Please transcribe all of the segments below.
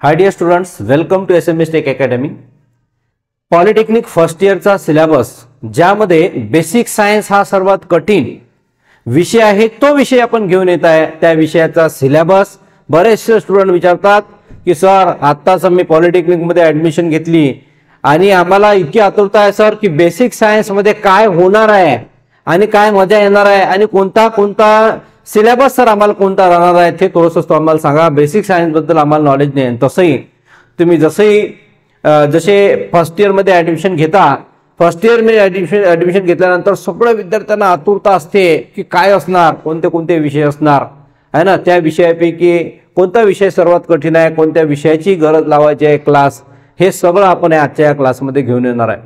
High dear students, welcome to SMS tech academy. Polytechnic first इयरचा syllabus ज्यामध्ये basic science हा सर्वात कठीण विषय आहे तो विषय आपण घेऊन येत आहे. त्या विषयाचा सिलेबस बरेचसे स्टुडंट विचारतात की सर आत्ताच मी पॉलिटेक्निक मध्ये ऍडमिशन घेतली आणि आम्हाला इतकी आतुरता आहे सर की बेसिक सायन्स मध्ये काय होणार आहे आणि काय मजा येणार आहे आणि कोणता सिलेबस सर आम्हाला कोणता राहणार आहे ते थोडंसं आम्हाला सांगा. बेसिक सायन्स बद्दल आम्हाला नॉलेज नाही. तसंही तुम्ही जसे फर्स्ट इयर मध्ये ऍडमिशन घेता, फर्स्ट इयर मध्ये ऍडमिशन घेतल्यानंतर सगळ्या विद्यार्थ्यांना आतुरता असते की काय असणार, कोणते विषय असणार आहे ना, त्या विषयापैकी कोणता विषय सर्वात कठीण आहे, कोणत्या विषयाची गरज लावायची आहे क्लास, हे सगळं आपण आजच्या या क्लासमध्ये घेऊन येणार आहे.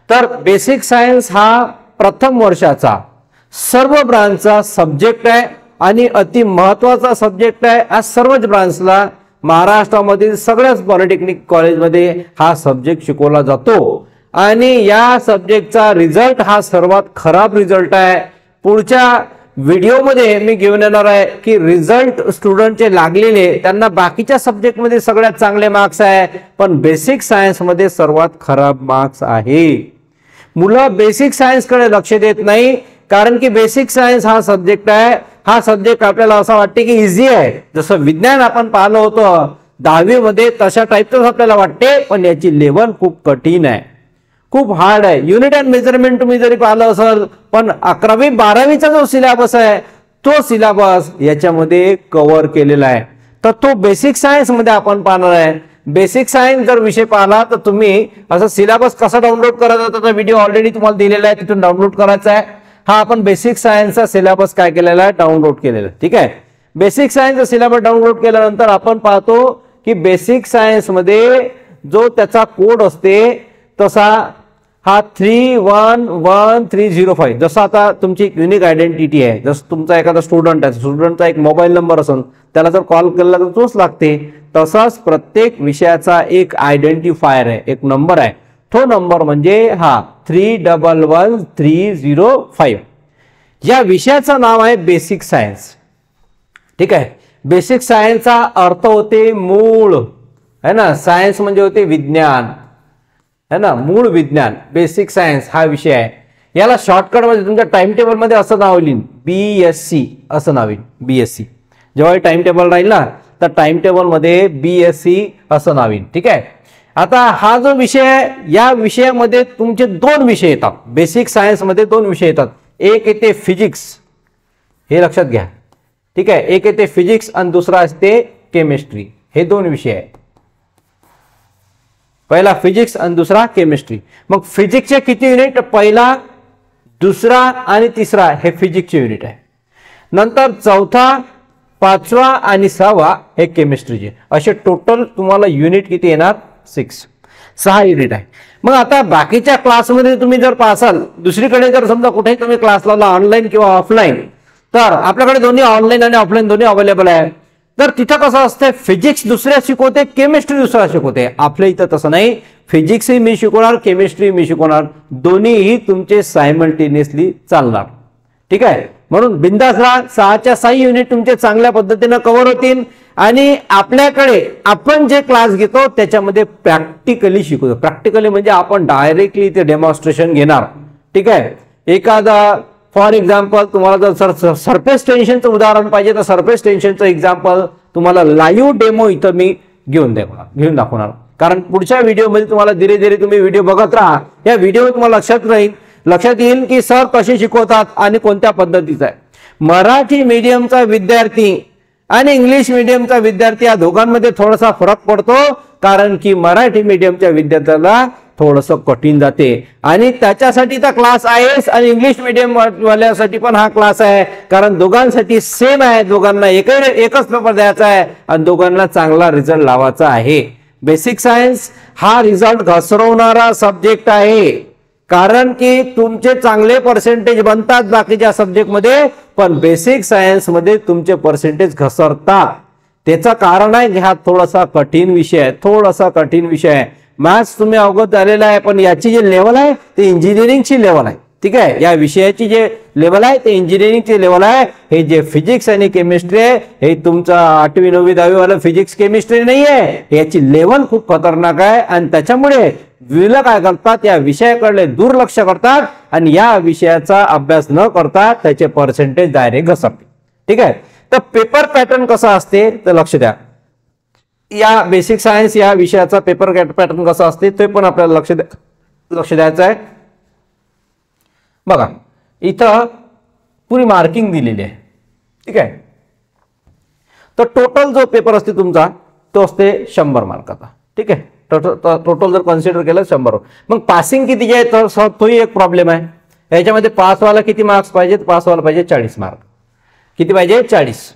तर बेसिक सायन्स हा प्रथम वर्षाचा सर्व ब्रांचचा सब्जेक्ट आहे आणि अति महत्वाचा सब्जेक्ट आहे. आज सर्वच ब्रांचला महाराष्ट्रामधील सगळ्याच पॉलिटेक्निक कॉलेजमध्ये हा सब्जेक्ट शिकवला जातो आणि या सब्जेक्टचा रिझल्ट हा सर्वात खराब रिझल्ट आहे. पुढच्या व्हिडिओमध्ये मी घेऊन येणार आहे की रिझल्ट स्टुडंटचे लागलेले त्यांना बाकीच्या सब्जेक्टमध्ये सगळ्यात चांगले मार्क्स आहे, पण बेसिक सायन्समध्ये सर्वात खराब मार्क्स आहे. मुलं बेसिक सायन्सकडे लक्ष देत नाही कारण की बेसिक सायन्स हा सब्जेक्ट आहे. हा सब्जेक्ट आपल्याला असं वाटते की इझी आहे, जसं विज्ञान आपण पाहिलं होतं 10वी मध्ये तशा टाईपच आपल्याला वाटते, पण याची लेवल खूप कठीण आहे, खूप हार्ड आहे. युनिट अँड मेजरमेंट तुम्ही जरी पाहिलं असेल, पण 11वी 12वीचा जो सिलेबस आहे तो सिलेबस याच्यामध्ये कव्हर केलेला आहे. तर तो बेसिक सायन्स मध्ये आपण पाहणार आहे. बेसिक सायन्स जर विषय पाहिला तर तुम्ही असं सिलेबस कसा डाउनलोड करायचा त्याचा व्हिडिओ ऑलरेडी तुम्हाला दिलेला आहे, तिथून डाउनलोड करायचा आहे. हा आपण बेसिक सायन्सचा सिलेबस काय केलेला आहे, डाउनलोड केलेला आहे. ठीक आहे. बेसिक सायन्सचा सिलेबस डाउनलोड केल्यानंतर आपण पाहतो की बेसिक सायन्स मध्ये जो त्याचा कोड असते तसा हा 311305. जसं आता तुमची एक युनिक आयडेंटिटी आहे, जसं तुमचा एखादा स्टुडंट आहे, स्टुडंटचा एक मोबाईल नंबर असेल, त्याला जर कॉल केला तर तोच लागते. तसाच प्रत्येक विषयाचा एक आयडेंटिफायर आहे, एक नंबर आहे. तो नंबर म्हणजे हा 311305. या विषयाचं नाव आहे बेसिक सायन्स. ठीक आहे. बेसिक सायन्सचा अर्थ होते मूळ, है ना. सायन्स म्हणजे होते विज्ञान, है ना, मूळ विज्ञान. बेसिक सायन्स हा विषय आहे. याला शॉर्टकट मध्ये तुमच्या टाइम टेबल मध्ये असं नाव येईल, BSc असं नाव येईल. BSc जेव्हा टाइम टेबल राहील ना तर टाइम टेबल मध्ये BSc असं नाव येईल. ठीक आहे. आता हा जो विषय आहे या विषयामध्ये तुमचे दोन विषय येतात. बेसिक सायन्स मध्ये दोन विषय येतात. एक येते फिजिक्स, हे लक्षात घ्या. ठीक आहे. एक येते फिजिक्स आणि दुसरा असते केमिस्ट्री. हे दोन विषय आहे. पहिला फिजिक्स आणि दुसरा केमिस्ट्री. मग फिजिक्सचे किती युनिट, पहिला दुसरा आणि तिसरा हे फिजिक्सचे युनिट आहे. नंतर चौथा, पाचवा आणि सहावा हे केमिस्ट्रीचे. असे टोटल तुम्हाला युनिट किती येणार, 6 युनिट आहे. मग आता बाकीच्या क्लासमध्ये तुम्ही जर पासाल, दुसरीकडे जर समजा कुठेही तुम्ही क्लास लावला ऑनलाईन किंवा ऑफलाईन, तर आपल्याकडे दोन्ही ऑनलाईन आणि ऑफलाईन दोन्ही अवेलेबल आहे. तर तिथं कसं असतं, फिजिक्स दुसऱ्या शिकवते, केमिस्ट्री दुसऱ्या शिकवते. आपल्या इथं तसं नाही. फिजिक्सही मी शिकवणार, केमिस्ट्री मी शिकवणार, दोन्हीही तुमचे सायमल्टेनियसली चालणार. ठीक आहे. म्हणून बिंदास राहा. 6च्या 6 युनिट तुमचे चांगल्या पद्धतीने कव्हर होतील आणि आपल्याकडे आपण जे क्लास घेतो त्याच्यामध्ये प्रॅक्टिकली शिकवतो. प्रॅक्टिकली म्हणजे आपण डायरेक्टली ते डेमॉन्स्ट्रेशन घेणार. ठीक आहे. एखादा फॉर एक्झाम्पल तुम्हाला जर सरफेस टेन्शनचं उदाहरण पाहिजे तर सरफेस टेन्शनचं एक्झाम्पल तुम्हाला लाईव्ह डेमो इथं मी घेऊन दाखवणार. कारण पुढच्या व्हिडिओमध्ये तुम्हाला धीरे धीरे तुम्ही व्हिडिओ बघत राहा. या व्हिडिओ तुम्हाला लक्षात येईल की सर कसे शिकवतात आणि कोणत्या पद्धतीचा आहे. मराठी मीडियमचा विद्यार्थी आणि इंग्लिश मीडियमचा विद्यार्थी या दोघांमध्ये थोडासा फरक पडतो, कारण की मराठी मीडियमच्या विद्यार्थ्याला थोडंसं कठीण जाते आणि त्याच्यासाठी तर क्लास आहेच आणि इंग्लिश मीडियम वाल्यासाठी पण हा क्लास आहे, कारण दोघांसाठी सेम आहे. दोघांना एकच पेपर द्यायचा आहे आणि दोघांना चांगला रिझल्ट लावायचा आहे. बेसिक सायन्स हा रिझल्ट घसरवणारा सब्जेक्ट आहे, कारण की तुमचे चांगले पर्सेंटेज बनतात बाकीच्या सब्जेक्टमध्ये, पण बेसिक सायन्स मध्ये तुमचे पर्सेंटेज घसरतात. त्याचं कारण आहे की हा थोडासा कठीण विषय आहे, थोडासा कठीण विषय आहे. मॅथ्स तुम्ही अवगत झालेला आहे, पण याची जी लेवल आहे ती इंजिनिअरिंगची लेवल आहे. ठीक आहे. या विषयाची जे लेवल आहे ते इंजिनिअरिंगचे लेवल आहे. हे जे फिजिक्स आणि केमिस्ट्री आहे हे तुमचं 8वी 9वी 10वी वाला फिजिक्स केमिस्ट्री नाही आहे. याची लेवल खूप खतरनाक आहे आणि त्याच्यामुळे विलं काय करतात, या विषयाकडे दुर्लक्ष करतात आणि या विषयाचा अभ्यास न करता त्याचे पर्सेंटेज डायरेक्ट घसरते. ठीक आहे. तर पेपर पॅटर्न कसा असते तर लक्ष द्या. या बेसिक सायन्स या विषयाचा पेपर पॅटर्न कसा असते ते पण आपल्याला लक्ष द्यायचं आहे. बघा इथं पुरी मार्किंग दिलेली आहे. ठीक आहे. तर टोटल जो पेपर असते तुमचा तो असते 100 मार्काचा. ठीक आहे. टोटल जर कन्सिडर केलं 100. मग पासिंग किती आहे तर तोही एक प्रॉब्लेम आहे. याच्यामध्ये पास व्हायला किती मार्क्स पाहिजे, पास व्हायला पाहिजे 40 मार्क. किती पाहिजे 40.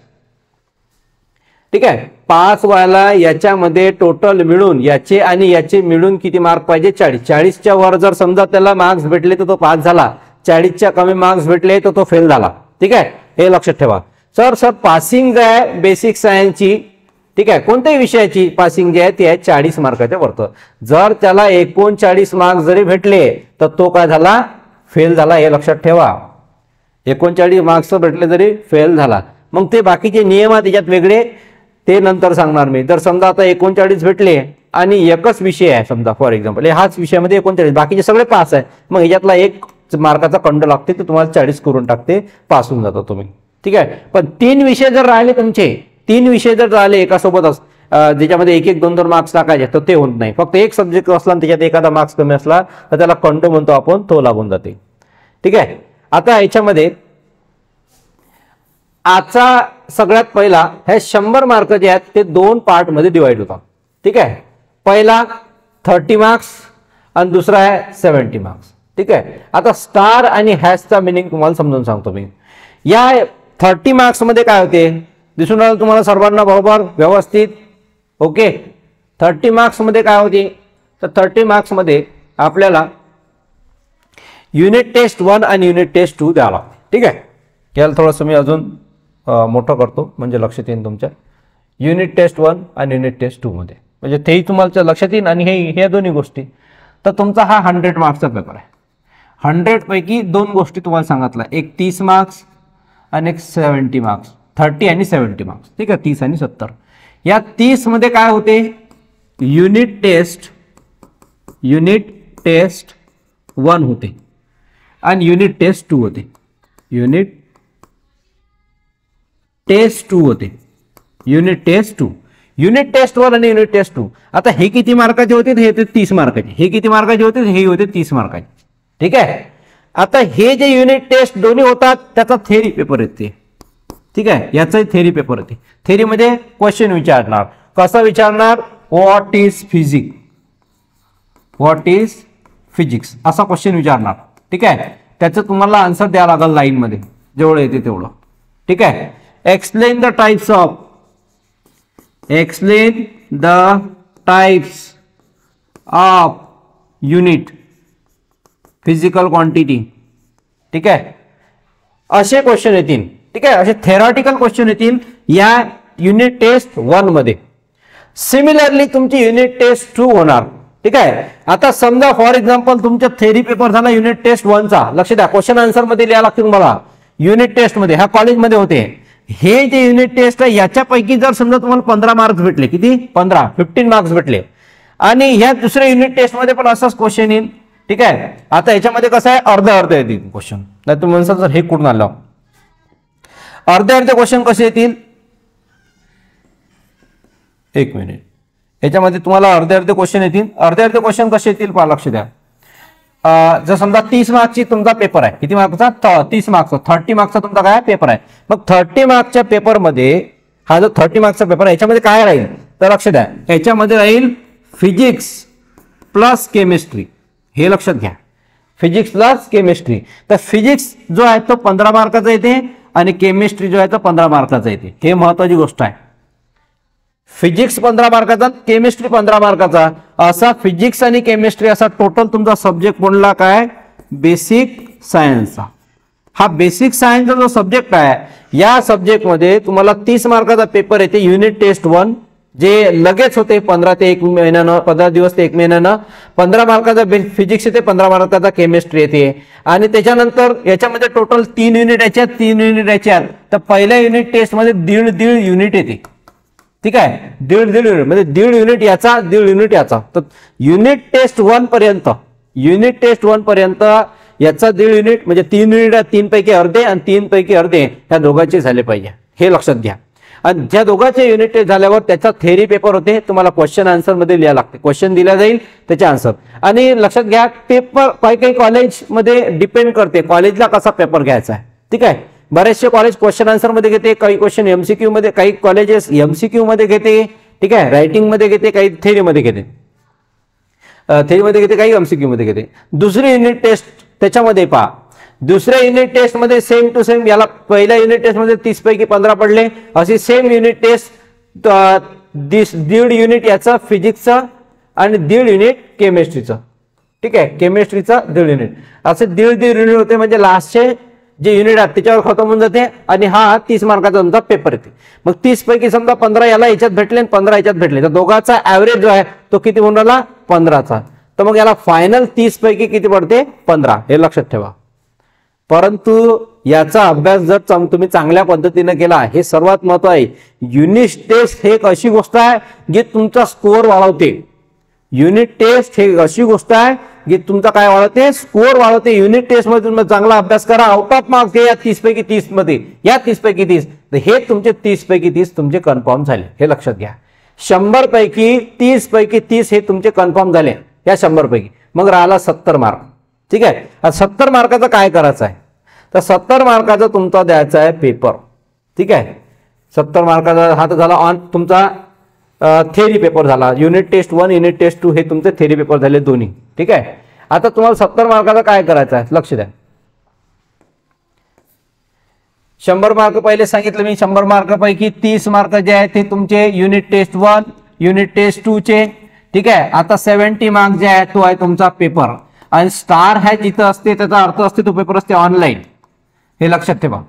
ठीक आहे. पास व्हायला याच्यामध्ये टोटल मिळून याचे आणि याचे मिळून किती मार्क पाहिजे 40. 40च्या वर जर समजा त्याला मार्क्स भेटले तर तो पास झाला, 40च्या कमी मार्क्स भेटले तर तो फेल झाला. ठीक आहे. हे लक्षात ठेवा. सर पासिंग जे आहे बेसिक सायन्सची, ठीक आहे, कोणत्याही विषयाची पासिंग जे आहे ती आहे 40 मार्काच्या वरतं. जर त्याला 39 मार्क्स जरी भेटले तर तो काय झाला, फेल झाला. हे लक्षात ठेवा. 39 मार्क्स भेटले जरी फेल झाला. मग ते बाकीचे नियम आहेत त्याच्यात वेगळे, ते नंतर सांगणार मी. जर समजा आता 39 भेटले आणि एकच विषय आहे समजा फॉर एक्झाम्पल हाच विषयामध्ये 39, बाकीचे सगळे पास आहे, मग ह्याच्यातला 1 मार्काचा खंड लागते तर तुम्हाला 40 करून टाकते, पास होऊन जातो तुम्ही. ठीक आहे. पण 3 विषय जर राहिले तुमचे, 3 विषय जर राहिले एकासोबतच ज्याच्यामध्ये 1-1, 2-2 मार्क्स टाकायचे तर ते होत नाही. फक्त एक सब्जेक्ट असला आणि त्याच्यात एखादा मार्क्स कमी असला तर त्याला खंड म्हणतो आपण, तो लागून जाते. ठीक आहे. आता याच्यामध्ये आजचा सगळ्यात पहिला हे 100 मार्क जे आहेत ते 2 पार्ट मध्ये डिवाइड होतात. ठीक आहे. पहिला 30 मार्क्स आणि दुसरा आहे 70 मार्क्स. ठीक आहे. आता स्टार आणि हॅशचा मिनिंग तुम्हाला समजून सांगतो मी. या 30 मार्क्स मध्ये काय होते दिसून राहिलं तुम्हाला सर्वांना बरोबर व्यवस्थित. ओके. 30 मार्क्स मध्ये काय होते तर 30 मार्क्स मध्ये आपल्याला युनिट टेस्ट 1 आणि युनिट टेस्ट 2 द्यावं लागते. ठीक आहे. याला थोडंसं मी अजून मोठं करतो म्हणजे लक्षात येईल तुमच्या. युनिट टेस्ट 1 आणि युनिट टेस्ट 2 मध्ये म्हणजे तेही तुम्हाला लक्षात येईल. आणि हे दोन्ही गोष्टी तर तुमचा हा 100 मार्क्सचा पेपर आहे. 100 पैकी 2 गोष्टी तुम्हाला सांगितल्या, एक 30 मार्क्स आणि एक 70 मार्क्स. 30 आणि 70 मार्क्स. ठीक आहे. 30 आणि 70. या 30 मध्ये काय होते युनिट टेस्ट 1 होते आणि युनिट टेस्ट 2 होते. युनिट टेस्ट 2 होते. युनिट टेस्ट 2, युनिट टेस्ट 1 आणि युनिट टेस्ट 2. आता हे किती मार्काचे होते, हे होते 30 मार्काचे. हे किती मार्काचे होते, हे होते 30 मार्काचे. ठीक आहे. आता हे जे युनिट टेस्ट दोन्ही होतात त्याचा थेरी पेपर येते. ठीक आहे. याचा थेरी पेपर येते. थेरी मध्ये क्वेश्चन विचारणार. कसं विचारणार, what is physics, what is physics असा क्वेश्चन विचारणार. ठीक आहे. त्याचं तुम्हाला आन्सर द्यावं लागेल लाईन मध्ये जेवढं येते तेवढं. ठीक आहे. Explain the types of, explain the types of unit physical quantity. ठीक आहे. असे क्वेश्चन येतील. ठीक आहे. असे थेरॉटिकल क्वेश्चन येतील या युनिट टेस्ट 1 मध्ये. सिमिलरली तुमची युनिट टेस्ट 2 होणार. ठीक आहे. आता समजा फॉर एक्झाम्पल तुमचा थेरी पेपर झाला युनिट टेस्ट 1 चा. लक्ष द्या, क्वेश्चन आन्सर मध्ये लिहायला लागते तुम्हाला. युनिट टेस्ट मध्ये, ह्या कॉलेजमध्ये होते. हे जे युनिट टेस्ट आहे याच्यापैकी जर समजा तुम्हाला 15 मार्क्स भेटले, किती 15 मार्क्स भेटले, आणि ह्या दुसऱ्या युनिट टेस्ट मध्ये पण असाच क्वेश्चन येईल. ठीक आहे. आता याच्यामध्ये कसं आहे, अर्धे येतील क्वेश्चन. नाही तुम्ही म्हणसाल सर हे कुठून आलं, अर्धे क्वेश्चन कसे येतील, एक मिनिट. याच्यामध्ये तुम्हाला अर्धे क्वेश्चन येतील. अर्धे क्वेश्चन कसे येतील पहा, लक्ष द्या. जर समजा 30 मार्क्सची तुमचा पेपर आहे, किती मार्क्सचा 30 मार्क्सचा, 30 मार्क्सचा तुमचा काय पेपर आहे. मग 30 मार्क्सच्या पेपरमध्ये हा जो 30 मार्क्सचा पेपर आहे याच्यामध्ये काय राहील तर लक्ष द्या, याच्यामध्ये राहील फिजिक्स प्लस केमिस्ट्री. हे लक्षात घ्या, फिजिक्स प्लस केमिस्ट्री. तर फिजिक्स जो आहे तो 15 मार्काचा येते आणि केमिस्ट्री जो आहे तो 15 मार्काचा येते. हे महत्वाची गोष्ट आहे. फिजिक्स 15 मार्काचा, केमिस्ट्री 15 मार्काचा, असा फिजिक्स आणि केमिस्ट्री असा टोटल तुमचा सब्जेक्ट कोणला काय, बेसिक सायन्सचा. हा बेसिक सायन्सचा जो सब्जेक्ट आहे या सब्जेक्ट मध्ये तुम्हाला 30 मार्काचा पेपर येते युनिट टेस्ट 1, जे लगेच होते 15 ते 1 महिन्यानं, 15 दिवस ते 1 महिन्यानं. 15 मार्काचा फिजिक्स येते, 15 मार्काचा केमिस्ट्री येते. आणि त्याच्यानंतर याच्यामध्ये टोटल 3 युनिट याच्यात, 3 युनिट याच्यात. तर पहिल्या युनिट टेस्ट मध्ये दीड युनिट येते. ठीक आहे, दीड युनिट म्हणजे दीड युनिट याचा, दीड युनिट याचा. तर युनिट टेस्ट 1 पर्यंत, युनिट टेस्ट 1 पर्यंत याचा दीड युनिट म्हणजे 3 युनिट, 3 पैकी अर्धे आणि 3 पैकी अर्धे ह्या दोघांचे झाले पाहिजे, हे लक्षात घ्या. आणि ज्या दोघांचे युनिट टेस्ट झाल्यावर त्याचा थेअरी पेपर होते. तुम्हाला क्वेश्चन आन्सर मध्ये लिहायला लागते, क्वेश्चन दिला जाईल त्याचे आन्सर. आणि लक्षात घ्या, पेपर काही कॉलेजमध्ये डिपेंड करते कॉलेजला कसा पेपर घ्यायचा आहे. ठीक आहे, बरेचसे कॉलेज क्वेश्चन आन्सर मध्ये घेते, काही क्वेश्चन एमसीक्यू मध्ये, काही कॉलेजेस एमसीक्यू मध्ये घेते. ठीक आहे, रायटिंग मध्ये घेते, काही थेअरी मध्ये घेते, काही एमसीक्यू मध्ये घेते. दुसरी युनिट टेस्ट त्याच्यामध्ये पहा, दुसऱ्या युनिट टेस्ट मध्ये सेम टू सेम, याला पहिल्या युनिट टेस्ट मध्ये 30 पैकी 15 पडले, अशी सेम युनिट टेस्ट दीड युनिट याचं फिजिक्सचं आणि दीड युनिट केमिस्ट्रीचं. ठीक आहे, केमिस्ट्रीचं दीड युनिट, असे दीड युनिट होते. म्हणजे लास्टचे जे युनिट आहेत त्याच्यावर खतम होऊन जाते. आणि हा 30 मार्काचा तुमचा पेपर येते. मग 30 पैकी समजा 15 याला याच्यात भेटले आणि 15 याच्यात भेटले, तर दोघांचा ऍव्हरेज जो आहे तो किती होऊन राहिला, 15चा. तर मग याला फायनल 30 पैकी किती पडते, 15, हे लक्षात ठेवा. परंतु याचा अभ्यास जर तुम्ही चांगल्या पद्धतीने केला, हे सर्वात महत्व आहे. युनिट टेस्ट हे एक अशी गोष्ट आहे जी तुमचा स्कोअर वाढवते. युनिट टेस्ट हे अशी गोष्ट आहे जी तुमचा काय वाढवते, स्कोअर वाढवते. युनिट टेस्ट मध्ये तुम्ही चांगला अभ्यास करा, आउट ऑफ मार्क्स या 30 पैकी 30 मध्ये, या 30 पैकी 30, तर हे तुमचे 30 पैकी 30 तुमचे कन्फर्म झाले, हे लक्षात घ्या. 100 पैकी 30 पैकी 30 हे तुमचे कन्फर्म झाले या 100 पैकी. मग राहिला 70 मार्क. ठीक आहे, 70 मार्काचं काय करायचं आहे, तर 70 मार्काचा तुमचा द्यायचा आहे पेपर. ठीक आहे, 70 मार्काचा हा तर झाला ऑन तुमचा थेअरी पेपर झाला. युनिट टेस्ट 1, युनिट टेस्ट 2 हे तुमचे थेअरी पेपर झाले दोन्ही. ठीक आहे, आता तुम्हाला 70 मार्काचा काय करायचं आहे, लक्ष द्या. 100 मार्क पहिले सांगितलं मी, 100 मार्क पैकी 30 मार्क जे आहेत ते तुमचे युनिट टेस्ट 1, युनिट टेस्ट 2 चे. ठीक आहे, आता 70 मार्क जे आहे तो आहे तुमचा पेपर. आणि स्टार है जिथं असते त्याचा अर्थ असते तो पेपर असते ऑनलाईन, हे लक्षात ठेवा,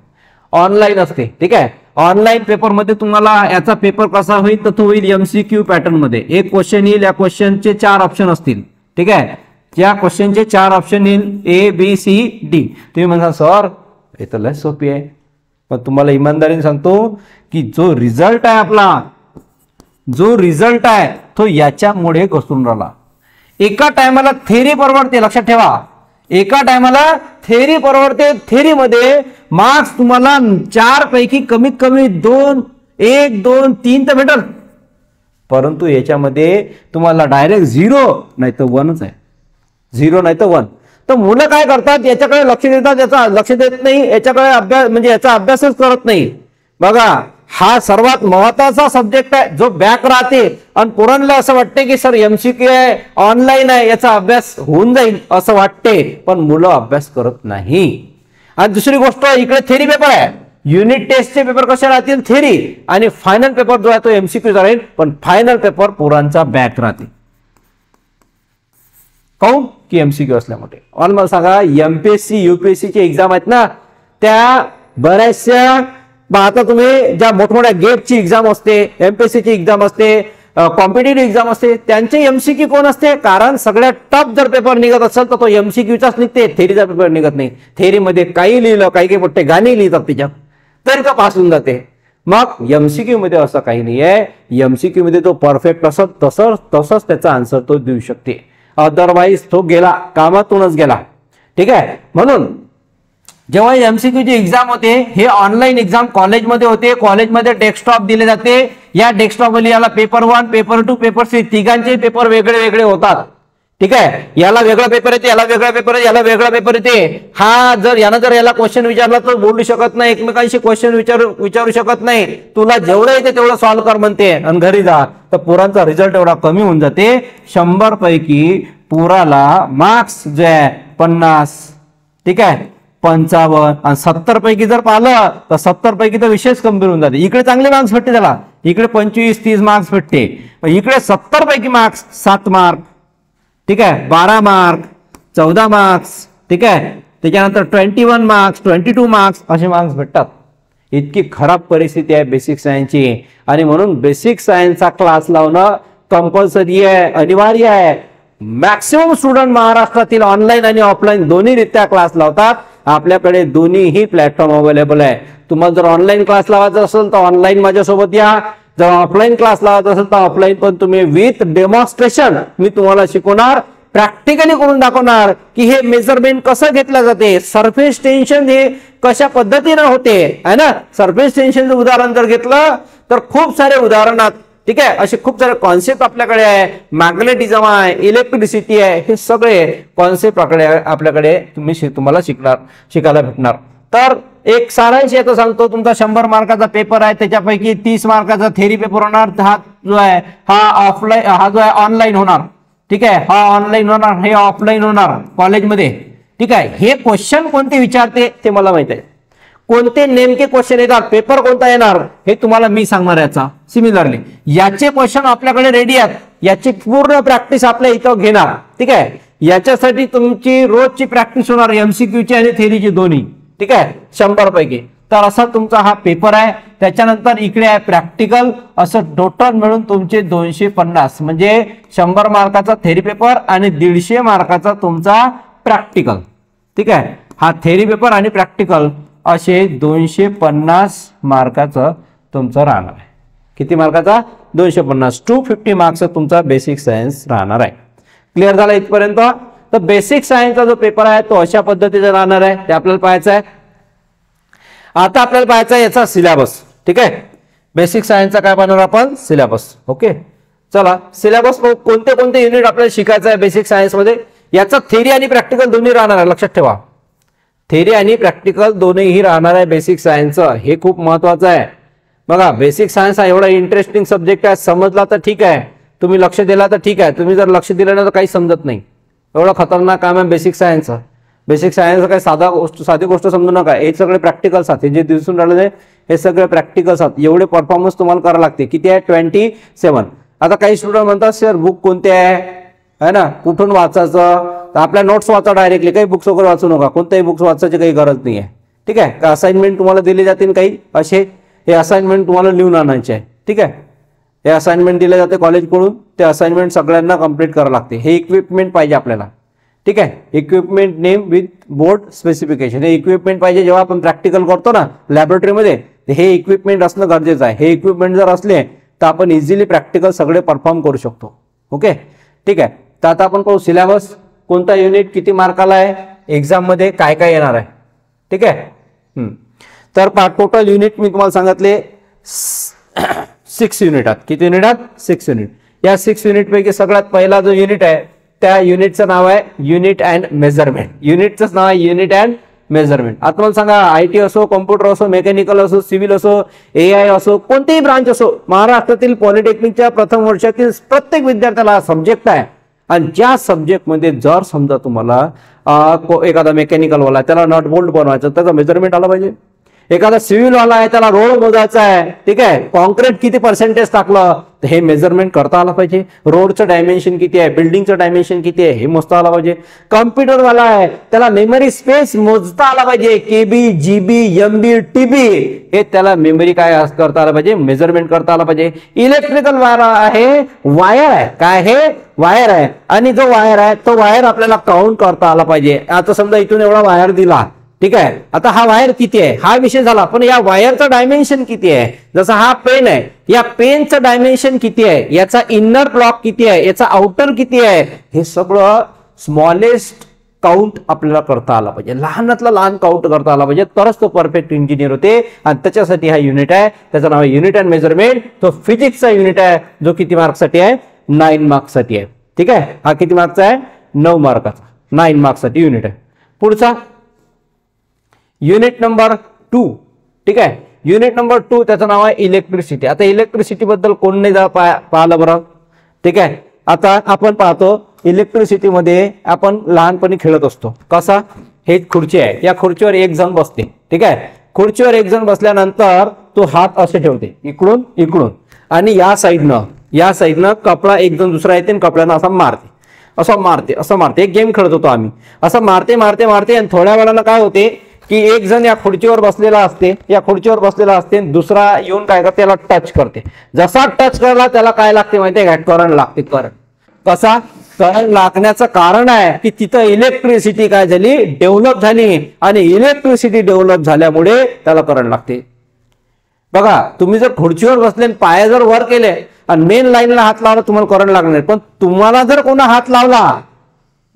ऑनलाईन असते. ठीक आहे, ऑनलाईन पेपर मध्ये तुम्हाला याचा पेपर कसा होईल, तर तो होईल एमसीक्यू पॅटर्न मध्ये. एक क्वेश्चन येईल, या क्वेश्चनचे 4 ऑप्शन असतील. ठीक आहे, या क्वेश्चनचे 4 ऑप्शन येईल, ए बी सी डी. तुम्ही म्हणता सर हे तर लय सोपी आहे, पण तुम्हाला इमानदारीने सांगतो की जो रिझल्ट आहे आपला, जो रिझल्ट आहे तो याच्यामुळे घसरून राहिला. एका टायमाला थेअरी परवडते, लक्षात ठेवा, एका टायमाला थेअरी परवडते. थेअरी मध्ये मार्क्स तुम्हाला 4 पैकी कमीत कमी 2, 1, 2, 3 तर भेटल. परंतु याच्यामध्ये तुम्हाला डायरेक्ट 0 नाही तर 1च आहे, 0 नाही तर 1. तर मुलं काय करतात, याच्याकडे लक्ष देतात, याचा लक्ष देत नाही, याच्याकडे अभ्यास म्हणजे याचा अभ्यासच करत नाही. बघा, हा सर्वात महत्वाचा सब्जेक्ट आहे जो बॅक राहते. आणि पोरांना असं वाटते की सर एमसीक्यू आहे, ऑनलाईन आहे, याचा अभ्यास होऊन जाईल असं वाटते, पण मुलं अभ्यास करत नाही. आणि दुसरी गोष्ट, इकडे थेअरी पेपर आहे. युनिट टेस्टचे पेपर कसे राहतील, थेअरी, आणि फायनल पेपर जो आहे तो एमसीक्यू राहील, पण फायनल पेपर पोरांचा बॅक राहते. काऊन की एमसीक्यू असल्यामुळे. आणि मला सांगा, एमपीएससी युपीएससी ची एक्झाम आहेत ना, त्या बऱ्याचशा आता तुम्ही ज्या मोठमोठ्या गेटची एक्झाम असते, एमपीएससी ची एक्झाम असते, कॉम्पिटेटिव्ह एक्झाम असते, त्यांचे एमसीक्यू कोण असते, कारण सगळ्यात टफ जर पेपर निघत असेल तर तो एमसीक्यूचाच निघते, थेअरीचा पेपर निघत नाही. थेअरीमध्ये काही लिहिलं, काही काही मोठे गाणी लिहितात त्याच्यात, तरी तो पास होऊन जाते. मग एमसीक्यू मध्ये असं काही नाही आहे. एमसीक्यू मध्ये तो परफेक्ट असत तसंच त्याचा आन्सर तो देऊ शकते, अदरवाईज तो गेला, कामातूनच गेला. ठीक आहे, म्हणून जेव्हा एमसीक्यूची एक्झाम होते, हे ऑनलाईन एक्झाम कॉलेजमध्ये होते. कॉलेजमध्ये डेस्कटॉप दिले जाते. या डेस्कटॉपवर याला पेपर 1, पेपर 2, पेपर 3 तिघांचे पेपर वेगळे वेगळे होतात. ठीक आहे, याला वेगळा पेपर येते, याला वेगळा पेपर येते, याला वेगळा पेपर येते. हा जर याला क्वेश्चन विचारला तर बोलू शकत नाही, एकमेकांशी क्वेश्चन विचारू शकत नाही. तुला जेवढं येते तेवढं सॉल्व्ह कर म्हणते आणि घरी जा. तर पोरांचा रिझल्ट एवढा कमी होऊन जाते. 100 पैकी पोराला मार्क्स जे आहे 50, ठीक आहे 55, आणि 70 पैकी जर पाहिलं तर 70 पैकी तर विशेष गंभीर होऊन जाते. इकडे चांगले मार्क्स भेटते त्याला, इकडे 25-30 मार्क्स भेटते. इकडे 70 पैकी मार्क्स 7 मार्क, ठीक आहे 12 मार्क, 14 मार्क्स, ठीक आहे, त्याच्यानंतर 21 मार्क्स, 22 मार्क्स असे मार्क्स भेटतात. इतकी खराब परिस्थिती आहे बेसिक सायन्सची, आणि म्हणून बेसिक सायन्सचा क्लास लावणं कंपल्सरी आहे, अनिवार्य आहे. मॅक्सिमम स्टुडंट महाराष्ट्रातील ऑनलाईन आणि ऑफलाईन दोन्ही रित्या क्लास लावतात. आपल्याकडे दोन्हीही प्लॅटफॉर्म अवेलेबल आहे. तुम्हाला जर ऑनलाईन क्लास लावायचा असेल तर ऑनलाईन माझ्यासोबत या, जर ऑफलाईन क्लास लावायचा असेल तर ऑफलाईन पण तुम्ही विथ डेमॉन्स्ट्रेशन मी तुम्हाला शिकवणार, प्रॅक्टिकली करून दाखवणार की हे मेजरमेंट कसं घेतलं जाते, सरफेस टेन्शन हे कशा पद्धतीने होते है ना. सरफेस टेन्शनचं उदाहरण जर घेतलं तर खूप सारे उदाहरणात, ठीक आहे, असे खूप सारे कॉन्सेप्ट आपल्याकडे आहे. मॅग्नेटिझम आहे, इलेक्ट्रिसिटी आहे, हे सगळे कॉन्सेप्ट आपल्याकडे तुम्हाला शिकायला भेटणार. तर एक सारांश येतो सांगतो, तुमचा 100 मार्काचा पेपर आहे, त्याच्यापैकी 30 मार्काचा थेरी पेपर होणार. हा जो आहे हा ऑफलाईन, हा जो आहे ऑनलाईन होणार, ठीक आहे, हा ऑनलाईन होणार, हे ऑफलाईन होणार कॉलेजमध्ये, ठीक आहे. हे क्वेश्चन कोणते विचारते ते मला माहित आहे, कोणते नेमके क्वेश्चन येतात, पेपर कोणता येणार हे तुम्हाला मी सांगणार. याचा सिमिलरली याचे क्वेश्चन आपल्याकडे रेडी आहेत, याची पूर्ण प्रॅक्टिस आपल्या इथं घेणार, ठीक आहे. याच्यासाठी तुमची रोजची प्रॅक्टिस होणार, एमसीक्यूची आणि थेरीची दोन्ही, ठीक आहे, 100 पैकी. तर असा तुमचा हा पेपर आहे. त्याच्यानंतर इकडे आहे प्रॅक्टिकल, असं टोटल मिळून तुमचे 250, म्हणजे 100 मार्काचा थेरी पेपर आणि 150 मार्काचा तुमचा प्रॅक्टिकल, ठीक आहे. हा थेरी पेपर आणि प्रॅक्टिकल असे 250 मार्काचं तुमचं राहणार आहे. किती मार्काचा? 250. 250 मार्क्सचा तुमचा बेसिक सायन्स राहणार आहे. क्लिअर झाला इथपर्यंत? तर बेसिक सायन्सचा जो पेपर आहे तो अशा पद्धतीने राहणार आहे, ते आपल्याला पाहायचं आहे. आता आपल्याला पाहायचं आहे याचा सिलेबस, ठीक आहे. बेसिक सायन्सचा काय पाहणार आपण? सिलेबस. ओके, चला सिलेबस कोणते कोणते युनिट आपल्याला शिकायचं आहे बेसिक सायन्स मध्ये. याचा थेरी आणि प्रॅक्टिकल दोन्ही राहणार आहे, लक्षात ठेवा. थेरी आणि प्रॅक्टिकल दोन्हीही राहणार आहे बेसिक सायन्सचं, हे खूप महत्वाचं आहे. बघा, बेसिक सायन्स हा एवढा इंटरेस्टिंग सब्जेक्ट आहे, समजला तर ठीक आहे, तुम्ही लक्ष दिला तर ठीक आहे, तुम्ही जर लक्ष दिलं नाही तर काही समजत नाही. एवढं खतरनाक काम आहे बेसिक सायन्सचं. बेसिक सायन्स काही साधी गोष्ट समजू नका, हे सगळे प्रॅक्टिकल्स आहेत, जे दिसून राहिले हे सगळे प्रॅक्टिकल्स आहेत. एवढे परफॉर्मन्स तुम्हाला करावं लागते. किती आहे? 27. आता काही स्टुडंट म्हणतात सर बुक कोणते आहे ना, कुठून वाचायचं? तर आपल्या नोट्स वाचा डायरेक्टली, काही बुक्स वगैरे वाचू नका, कोणत्याही बुक्स वाचायची काही गरज नाही आहे, ठीक आहे. का असाइनमेंट तुम्हाला दिले जातील काही असे, हे असाइनमेंट तुम्हाला लिहून आणायचे आहे, ठीक आहे. हे असाइनमेंट दिले जाते कॉलेजकडून, ते असाइनमेंट सगळ्यांना कंप्लीट करावं लागते. हे इक्विपमेंट पाहिजे आपल्याला, ठीक आहे. Equipment name with board specification, हे इक्विपमेंट पाहिजे जेव्हा आपण प्रॅक्टिकल करतो ना लॅबोरेटरीमध्ये, हे इक्विपमेंट असणं गरजेचं आहे. हे इक्विपमेंट जर असले तर आपण इझिली प्रॅक्टिकल सगळे परफॉर्म करू शकतो. ओके, ठीक आहे. तर आता आपण पाहू सिलेबस, कोणता युनिट किती मार्काला आहे, एक्झाम मध्ये काय काय येणार आहे, ठीक आहे. तर टोटल युनिट मी तुम्हाला सांगितले 6 युनिट आहेत. किती युनिट आहेत? 6 युनिट. या 6 युनिट पैकी सगळ्यात पहिला जो युनिट आहे त्या युनिटचं नाव आहे युनिट अँड मेजरमेंट. युनिटचं नाव आहे युनिट अँड मेजरमेंट. आता मला सांगा, IT असो, कॉम्प्युटर असो, मेकॅनिकल असो, सिव्हिल असो, AI असो, कोणतेही ब्रांच असो, महाराष्ट्रातील पॉलिटेक्निकच्या प्रथम वर्षातील प्रत्येक विद्यार्थ्याला हा सब्जेक्ट आहे. आणि ज्या सब्जेक्टमध्ये जर समजा तुम्हाला एखादा मेकॅनिकल वाला त्याला नट बोल्ट बनवायचं, त्याचा मेजरमेंट आला पाहिजे. एखादा सिव्हिल वाला आहे त्याला रोड मोजायचा आहे, ठीक आहे, कॉन्क्रीट किती पर्सेंटेज टाकलं तर हे मेजरमेंट करता आलं पाहिजे. रोडचं डायमेन्शन किती आहे, बिल्डिंगचं डायमेन्शन किती आहे हे मोजता आलं पाहिजे. कॉम्प्युटर वाला आहे त्याला मेमरी स्पेस मोजता आला पाहिजे, KB, GB, MB, TB, हे त्याला मेमरी काय करता आलं पाहिजे, मेजरमेंट करता आलं पाहिजे. इलेक्ट्रिकल वायर आहे, वायर आहे, काय हे वायर आहे, आणि जो वायर आहे तो वायर आपल्याला काउंट करता आला पाहिजे. आता समजा इथून एवढा वायर दिला, ठीक आहे, आता हा वायर किती आहे हा विषय झाला, पण या वायरचं डायमेन्शन किती आहे, जसं हा पेन आहे, या पेनचं डायमेन्शन किती आहे, याचा इनर ब्लॉक किती आहे, याचा आउटर किती आहे, हे सगळं स्मॉलेस्ट काउंट आपल्याला करता आला पाहिजे, लहानातला लहान काउंट करता आला पाहिजे, तरच तो परफेक्ट इंजिनियर होते. आणि त्याच्यासाठी हा युनिट आहे, त्याचं नाव आहे युनिट अँड मेजरमेंट. तो फिजिक्सचा युनिट आहे, जो किती मार्क्ससाठी आहे? 9 मार्क्ससाठी आहे, ठीक आहे. हा किती मार्क्सचा आहे? 9 मार्काचा, 9 मार्क्ससाठी युनिट आहे. पुढचा युनिट नंबर 2, ठीक आहे. युनिट नंबर 2 त्याचं नाव आहे इलेक्ट्रिसिटी. आता इलेक्ट्रिसिटी बद्दल कोण नाही पाहिलं बरं, ठीक आहे. आता आपण पाहतो इलेक्ट्रिसिटी मध्ये आपण लहानपणी खेळत असतो. कसा? हे खुर्ची आहे, या खुर्चीवर एक जण बसते, ठीक आहे. खुर्चीवर एक जण बसल्यानंतर तो हात असे ठेवते इकडून इकडून, आणि या साईडनं कपडा एक जण दुसरा येते आणि कपड्यानं असा मारते, असं मारते. एक गेम खेळत होतो आम्ही, असं मारते आणि थोड्या वेळानं काय होते, की एक जण या खुर्चीवर बसलेला असते, दुसरा येऊन काय करते, त्याला टच करते. जसा टच करला त्याला काय लागते माहितीये का, करंट लागते. करंट कसा, करंट लागण्याचं कारण आहे की तिथं इलेक्ट्रिसिटी काय झाली, डेव्हलप झाली, आणि इलेक्ट्रिसिटी डेव्हलप झाल्यामुळे त्याला करंट लागते. बघा, तुम्ही जर खुर्चीवर बसले पाय जर वर केले आणि मेन लाईनला हात लावला, तुम्हाला करंट लागणार. पण तुम्हाला जर कोणा हात लावला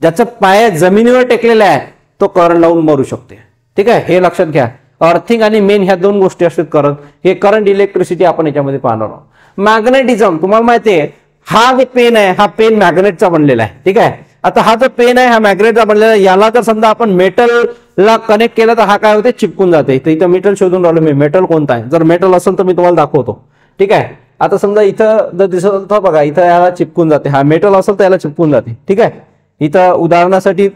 ज्याचा पाय जमिनीवर टेकलेला आहे, तो करंट लावून मरू शकते. ठीक आहे, हे लक्षात घ्या. अर्थिंग आणि मेन ह्या दोन गोष्टी असतात. करंट, हे करंट इलेक्ट्रिसिटी आपण याच्यामध्ये पाहणार आहोत. मॅग्नेटिझम, तुम्हाला माहिती आहे, हा जो पेन आहे, हा पेन मॅग्नेटचा बनलेला आहे. ठीक आहे, आता हा जो पेन आहे हा मॅग्नेटचा बनलेला आहे. याला जर समजा आपण मेटलला कनेक्ट केलं तर हा काय होते, चिपकून जाते. तर इथं मेटल शोधून राहिलो मी. मेटल कोणता आहे, जर मेटल असेल तर मी तुम्हाला दाखवतो. ठीक आहे, आता समजा इथं जर दिसत तर बघा, इथं याला चिपकून जाते. हा मेटल असेल तर याला चिपकून जाते. ठीक आहे, इथं उदाहरणासाठी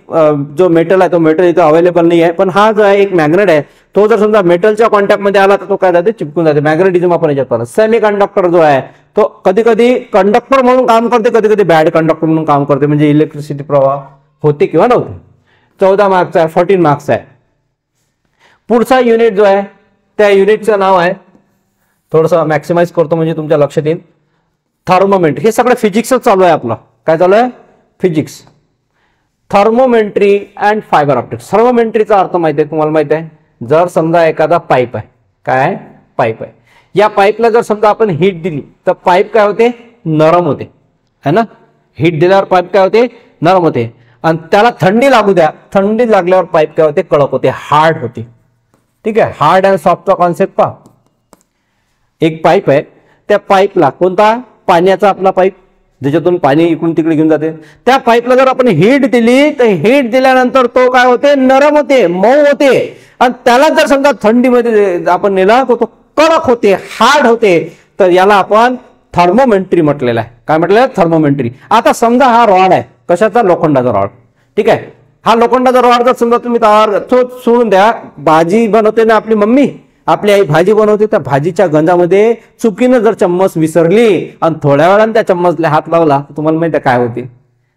जो मेटल आहे तो मेटल इथं अवेलेबल नाही आहे, पण हा जो आहे एक मॅग्नेट आहे, तो जर समजा मेटलच्या कॉन्टॅक्टमध्ये आला तर तो काय जाते, चिपकून जाते. मॅग्नेटिझम आपण याच्यात पाहतो. सेमी कंडक्टर जो आहे तो कधी कधी कंडक्टर म्हणून काम करते, कधी कधी बॅड कंडक्टर म्हणून काम करते, म्हणजे इलेक्ट्रिसिटी प्रवाह होते किंवा नव्हते. 14 मार्क्सचा आहे, 14 मार्क्स आहे. पुढचा युनिट जो आहे त्या युनिटचं नाव आहे, थोडंसं मॅक्सिमाइज करतो म्हणजे तुमच्या लक्षात येईल, थर्मोमेट्री. हे सगळं फिजिक्सच चालू आहे आपलं. काय चालू आहे, physics. Thermometry and fibre optics. थर्मोमेट्रीचा अर्थ माहिती आहे तुम्हाला, माहिती आहे, जर समजा एखादा पाईप आहे, काय पाईप आहे, या पाईपला जर समजा आपण हीट दिली तर पाईप काय होते, नरम होते, है ना. हीट दिल्यावर पाईप काय होते, नरम होते. आणि त्याला थंडी लागू द्या, थंडी लागल्यावर पाईप काय होते, कडक होते, हार्ड होते. ठीक आहे, हार्ड अँड सॉफ्टचा कॉन्सेप्ट पहा. एक पाईप आहे, त्या पाईपला कोणता, पाण्याचा आपला पाईप, ज्याच्यातून पाणी इकडून तिकडे घेऊन जाते, त्या पाईपला जर आपण हीट दिली तर हीट दिल्यानंतर तो काय होते, नरम होते, मऊ होते. आणि त्याला जर समजा थंडीमध्ये आपण नेला तर तो कडक होते, हार्ड होते. तर याला आपण थर्मोमेट्री म्हटलेलं आहे. काय म्हटलेलं आहे, थर्मोमेट्री. आता समजा हा रॉड आहे, कशाचा, लोखंडाचा रॉड. ठीक आहे, हा लोखंडाचा रॉड जर समजा तुम्ही सोडून द्या, भाजी बनवते ना आपली मम्मी, आपली आई भाजी बनवते, त्या भाजीच्या गंजामध्ये चुकीनं जर चम्मच विसरली आणि थोड्या वेळाने त्या चम्मचला हात लावला, तुम्हाला माहिती काय होते,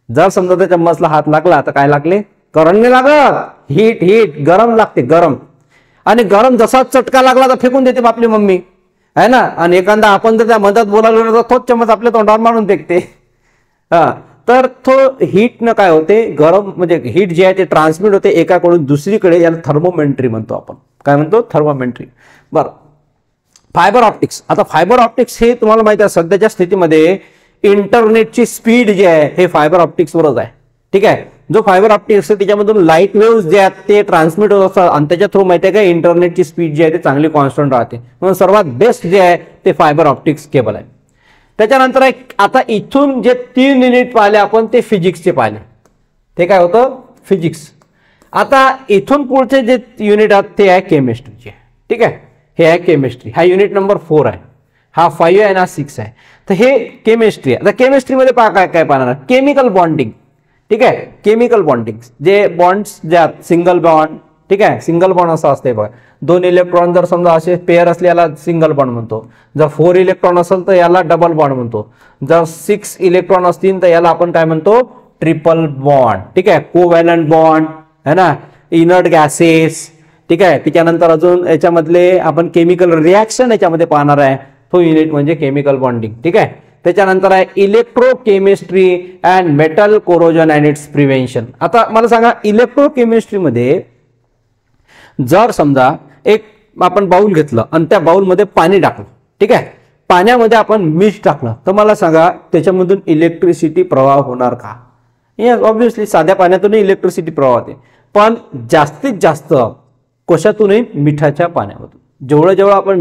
जर समजा त्या चम्मचला हात लागला तर काय लागले, करंट नाही लागत, हीट, हीट, गरम लागते, गरम. आणि गरम जसा चटका लागला तर फेकून देते आपली मम्मी, आहे ना. आणि एखादा आपण जर त्या मधात बोलायला तर तोच चम्मच आपल्या तोंडावर मारून फेकते. हा, तर तो हीट न काय होते, गरम, म्हणजे हीट जे आहे ते ट्रान्समिट होते एकाकडून दुसरीकडे, याला थर्मोमेट्री म्हणतो आपण. काय म्हणतो, थर्मोमेट्री. बरं, फायबर ऑप्टिक्स. आता फायबर ऑप्टिक्स हे तुम्हाला माहिती आहे, सध्याच्या स्थितीमध्ये इंटरनेटची स्पीड जी आहे हे फायबर ऑप्टिक्सवरच आहे. ठीक आहे, जो फायबर ऑप्टिक्स त्याच्यामधून लाईट वेव्स जे आहेत ते ट्रान्समिट होत असतात, आणि त्याच्या थ्रू माहिती आहे का इंटरनेटची स्पीड जी आहे ते चांगली कॉन्स्टंट राहते. म्हणून सर्वात बेस्ट जे आहे ते फायबर ऑप्टिक्स केबल आहे. त्याच्यानंतर आता इथून जे 3 युनिट पाहिले आपण ते फिजिक्सचे पाहिले, ते काय होतं, फिजिक्स. आता इथून पुढचे जे युनिट आहेत ते आहे केमिस्ट्रीचे. ठीक आहे, हे आहे केमिस्ट्री. हा युनिट नंबर 4 आहे, हा 5 आहे ना 6 आहे. तर हे केमिस्ट्री आहे. आता केमिस्ट्रीमध्ये काय काय पाहणार, केमिकल बॉन्डिंग. ठीक आहे, केमिकल बॉन्डिंग, जे बॉन्ड्स जे आहेत, सिंगल बॉन्ड. ठीक आहे, सिंगल बॉन्ड असं असते बघा, 2 इलेक्ट्रॉन जर समजा असे पेअर असले याला सिंगल बॉन्ड म्हणतो. जर 4 इलेक्ट्रॉन असेल तर याला डबल बॉन्ड म्हणतो. जर 6 इलेक्ट्रॉन असतील तर याला आपण काय म्हणतो, ट्रिपल बॉन्ड. ठीक आहे, कोव्हॅलंट बॉन्ड, है ना, इनर्ट गॅसेस. ठीक आहे, त्याच्यानंतर अजून याच्यामधले आपण केमिकल रिॲक्शन याच्यामध्ये पाहणार आहे, तो युनिट म्हणजे केमिकल बॉन्डिंग. ठीक आहे, त्याच्यानंतर आहे electrochemistry and metal corrosion and it's prevention. आता मला सांगा, इलेक्ट्रोकेमिस्ट्रीमध्ये जर समजा एक आपण बाउल घेतलं आणि त्या बाउलमध्ये पाणी टाकलं, ठीक आहे, पाण्यामध्ये आपण मीठ टाकलं, तर मला सांगा त्याच्यामधून इलेक्ट्रिसिटी प्रवाह होणार का? येस, ऑब्व्हियसली साध्या पाण्यातूनही इलेक्ट्रिसिटी प्रवाह होते, पण जास्तीत जास्त कशातूनही मिठाच्या पाण्यामधून. जेवढं जेवढं आपण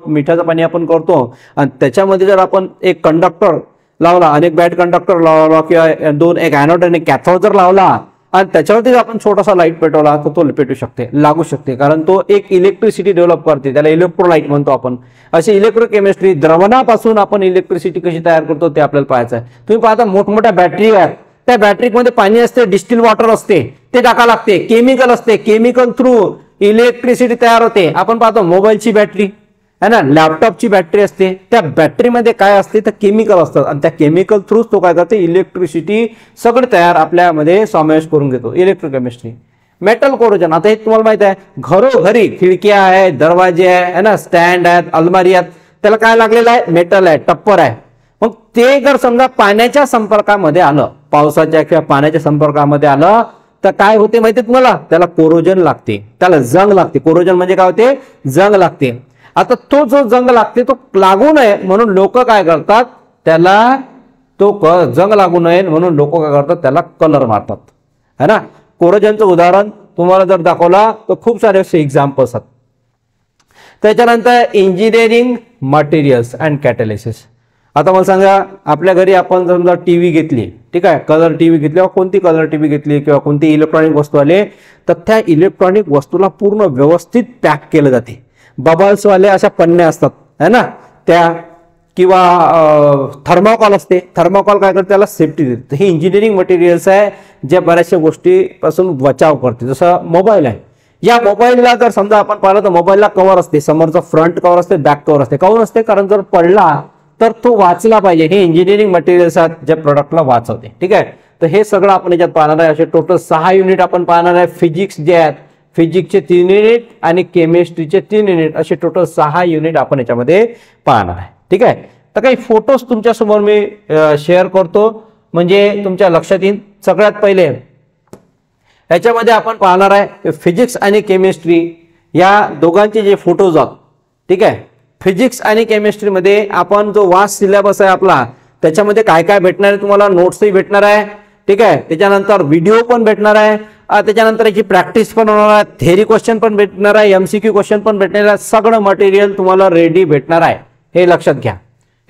मिठाचं पाणी आपण करतो आणि त्याच्यामध्ये जर आपण एक कंडक्टर लावला, अनेक बॅड कंडक्टर लावला, किंवा 2 एक ॲनोड आणि कॅथोड जर लावला आणि त्याच्यावरती आपण छोटासा लाईट पेटवला तर तो पेटू शकते, लागू शकते, कारण तो एक इलेक्ट्रिसिटी डेव्हलप करते, त्याला इलेक्ट्रोलाइट म्हणतो आपण. अशी इलेक्ट्रोकेमिस्ट्री, द्रवणापासून आपण इलेक्ट्रिसिटी कशी तयार करतो ते आपल्याला पाहायचं आहे. तुम्ही पाहता मोठमोठ्या बॅटरी आहेत, त्या बॅटरीमध्ये पाणी असते, डिस्टिल वॉटर असते, ते टाका लागते, केमिकल असते, केमिकल थ्रू इलेक्ट्रिसिटी तयार होते. आपण पाहतो मोबाईलची बॅटरी है ना, लॅपटॉपची बॅटरी असते, त्या बॅटरीमध्ये काय असते तर केमिकल असतात, आणि त्या केमिकल थ्रूच तो काय करते, इलेक्ट्रिसिटी सगळं तयार आपल्यामध्ये समावेश करून घेतो, इलेक्ट्रोकेमिस्ट्री. Metal corrosion. आता हे तुम्हाला माहित आहे, घरोघरी खिडक्या आहे, दरवाजे आहे ना, स्टँड आहेत, अलमारी आहेत, त्याला काय लागलेलं आहे, मेटल आहे, टप्पर आहे. मग ते जर समजा पाण्याच्या संपर्कामध्ये आलं, पावसाच्या किंवा पाण्याच्या संपर्कामध्ये आलं तर काय होते माहिती तुम्हाला, त्याला कोरोजन लागते, त्याला जंग लागते. कोरोजन म्हणजे काय होते, जंग लागते. आता तो जो जंग लागते तो लागू नये म्हणून लोक काय करतात, त्याला तो जंग लागू नये म्हणून लोक काय करतात, त्याला कलर मारतात, है ना. कोरोजनचं उदाहरण तुम्हाला जर दाखवला तर खूप सारे असे एक्झाम्पल्स आहेत. त्याच्यानंतर इंजिनिअरिंग मटेरियल्स अँड कॅटॅलिसिस. आता मला सांगा, आपल्या घरी आपण समजा टीव्ही घेतली, ठीक आहे, कलर टीव्ही घेतली किंवा कोणती कलर टीव्ही घेतली किंवा कोणती इलेक्ट्रॉनिक वस्तू आले, तर त्या इलेक्ट्रॉनिक वस्तूला पूर्ण व्यवस्थित पॅक केलं जाते. बबल्सवाले अशा पन्न्या असतात, है ना, त्या किंवा थर्माकॉल असते. थर्माकॉल काय करते, त्याला सेफ्टी देते. हे इंजिनिअरिंग मटेरियल्स आहे जे बऱ्याचशा गोष्टीपासून बचाव करते. जसं मोबाईल आहे, या मोबाईलला जर समजा आपण पाहिलं तर मोबाईलला कव्हर असते, समोरचं फ्रंट कव्हर असते, बॅक कव्हर असते. काऊन असते, कारण जर पडला तर तो वाचला पाहिजे. हे इंजिनिअरिंग मटेरियल्स आहेत जे प्रोडक्टला वाचवते, ठीक आहे. तर हे सगळं आपण याच्यात पाहणार आहे. असे टोटल 6 युनिट आपण पाहणार आहे. फिजिक्स जे आहेत, फिजिक्सचे 3 युनिट आणि केमिस्ट्रीचे 3 युनिट, असे टोटल 6 युनिट आपण याच्यामध्ये पाहणार आहे, ठीक आहे. तर काही फोटोज तुमच्यासमोर मी शेअर करतो म्हणजे तुमच्या लक्षात येईल. सगळ्यात पहिले याच्यामध्ये आपण पाहणार आहे फिजिक्स आणि केमिस्ट्री या दोघांचे जे फोटोज आहेत, ठीक आहे. फिजिक्स आणि केमिस्ट्रीमध्ये आपण जो वास्ट सिलेबस आहे आपला, त्याच्यामध्ये काय काय भेटणार आहे तुम्हाला, नोट्सही भेटणार आहे, ठीक आहे. त्याच्यानंतर व्हिडिओ पण भेटणार आहे, त्याच्यानंतर याची प्रॅक्टिस पण होणार आहे, थेरी क्वेश्चन पण भेटणार आहे, MCQ क्वेश्चन पण भेटणार आहे. सगळं मटेरियल तुम्हाला रेडी भेटणार आहे, हे लक्षात घ्या.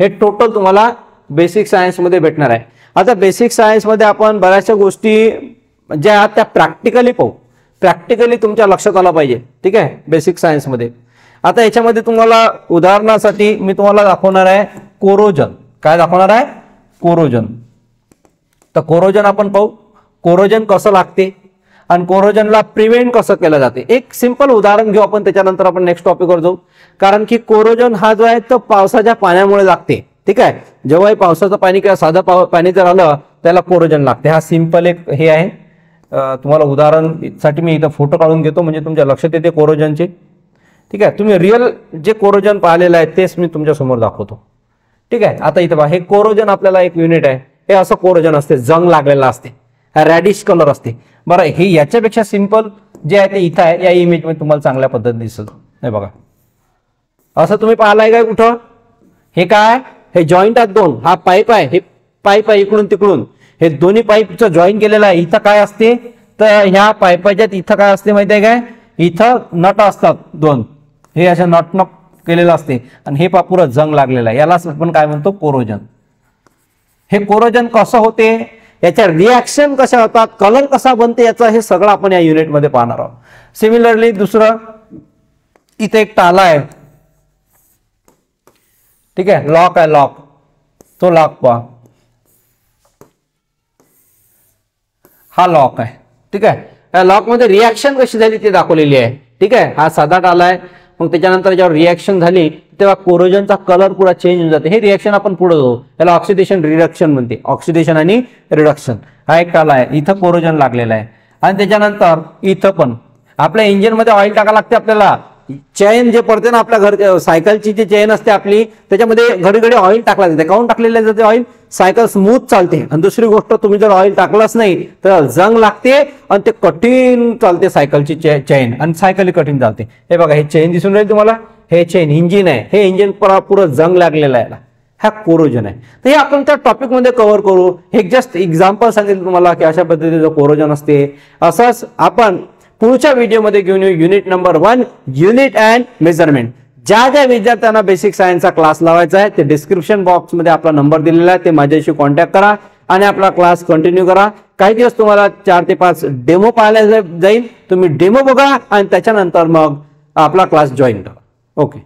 हे टोटल तुम्हाला बेसिक सायन्समध्ये भेटणार आहे. आता बेसिक सायन्समध्ये आपण बऱ्याचशा गोष्टी ज्या त्या प्रॅक्टिकली पाहू, प्रॅक्टिकली तुमच्या लक्षात आला पाहिजे, ठीक आहे, बेसिक सायन्समध्ये. आता याच्यामध्ये तुम्हाला उदाहरणासाठी मी तुम्हाला दाखवणार आहे कोरोजन. काय दाखवणार आहे, कोरोजन. तर कोरोजन आपण पाहू, कोरोजन कसं लागते आणि कोरोजनला प्रिव्हेंट कसं केलं जाते. एक सिंपल उदाहरण घेऊ आपण, त्याच्यानंतर आपण नेक्स्ट टॉपिकवर जाऊ. कारण की कोरोजन हा जो आहे तो पावसाच्या पाण्यामुळे लागते, ठीक आहे. जेव्हाही पावसाचं पाणी किंवा साधं पाणी जर आलं त्याला कोरोजन लागते. हा सिंपल एक हे आहे. तुम्हाला उदाहरणसाठी मी इथं फोटो काढून घेतो म्हणजे तुमच्या लक्षात येते कोरोजनचे, ठीक आहे. तुम्ही रिअल जे कोरोजन पाहिलेलं आहे तेच मी तुमच्या समोर दाखवतो, ठीक आहे. आता इथं हे कोरोजन आपल्याला एक युनिट आहे. हे असं कोरोजन असते, जंग लागलेला असते, रॅडिश कलर असते. बरं, हे याच्यापेक्षा सिंपल जे आहे ते इथं आहे. या इमेज मध्ये तुम्हाला चांगल्या पद्धतीने दिसेल. हे बघा, असं तुम्ही पाहिलाय काय कुठं, हे काय, हे जॉईंट आहेत दोन. हा पाईप आहे, हे पाईप आहे इकडून तिकडून, हे दोन्ही पाईपचं जॉईन केलेलं आहे. इथं काय असते, तर ह्या पाईपाच्यात इथं काय असते माहिती आहे काय, इथं नट असतात दोन, हे अशा नट केलेलं असते आणि हे पुरं जंग लागलेलं आहे. यालाच आपण काय म्हणतो, कोरोजन. हे कोरोजन कसं होते, याच्या रिॲक्शन कशा होतात, कलर कसा बनते, याचा हे सगळं आपण या युनिटमध्ये पाहणार आहोत. सिमिलरली दुसरं, इथे एक ताला आहे, ठीक आहे, लॉक आहे, लॉक, तो लॉक पहा, हा लॉक आहे, ठीक आहे. या लॉक मध्ये रिॲक्शन कशी झाली ते दाखवलेली आहे, ठीक आहे. हा साधा ताला आहे, मग त्याच्यानंतर जेव्हा रिॲक्शन झाली तेव्हा कोरोजनचा कलर पुरा चेंज होऊन जाते. हे रिॲक्शन आपण पुढे जाऊ, त्याला ऑक्सिडेशन रिडक्शन म्हणते. ऑक्सिडेशन आणि रिडक्शन. हा एक ताला आहे, इथं कोरोजन लागलेला आहे. आणि त्याच्यानंतर इथं पण आपल्या इंजिन मध्ये ऑइल टाकावं लागते आपल्याला. चेन जे पडते ना आपल्या घर सायकलची जी चेन असते आपली, त्याच्यामध्ये घडी घडी ऑइल टाकला जाते. काऊन टाकलेलं जाते ऑइल, सायकल स्मूथ चालते. आणि दुसरी गोष्ट, तुम्ही जर ऑइल टाकलंच नाही तर जंग लागते आणि ते कठीण चालते सायकलची चेन, आणि सायकल कठीण चालते. हे बघा, हे चेन दिसून राहील तुम्हाला, हे चेन इंजिन आहे, हे इंजिन पुरं जंग लागलेलं आहे, हा कोरोजन आहे. तर हे आपण त्या टॉपिक मध्ये कव्हर करू. हे जस्ट एक्झाम्पल सांगितलं तुम्हाला की अशा पद्धतीचं कोरोजन असते. असंच आपण पुढच्या व्हिडिओमध्ये घेऊन येऊ unit number 1, unit and measurement. ज्या ज्या विद्यार्थ्यांना बेसिक सायन्सचा क्लास लावायचा आहे ते डिस्क्रिप्शन बॉक्स मध्ये आपला नंबर दिलेला आहे, ते माझ्याशी कॉन्टॅक्ट करा आणि आपला क्लास कंटिन्यू करा. काही दिवस तुम्हाला 4 ते 5 डेमो पाहायला जाईल. तुम्ही डेमो बघा आणि त्याच्यानंतर मग आपला क्लास जॉईन करा. ओके.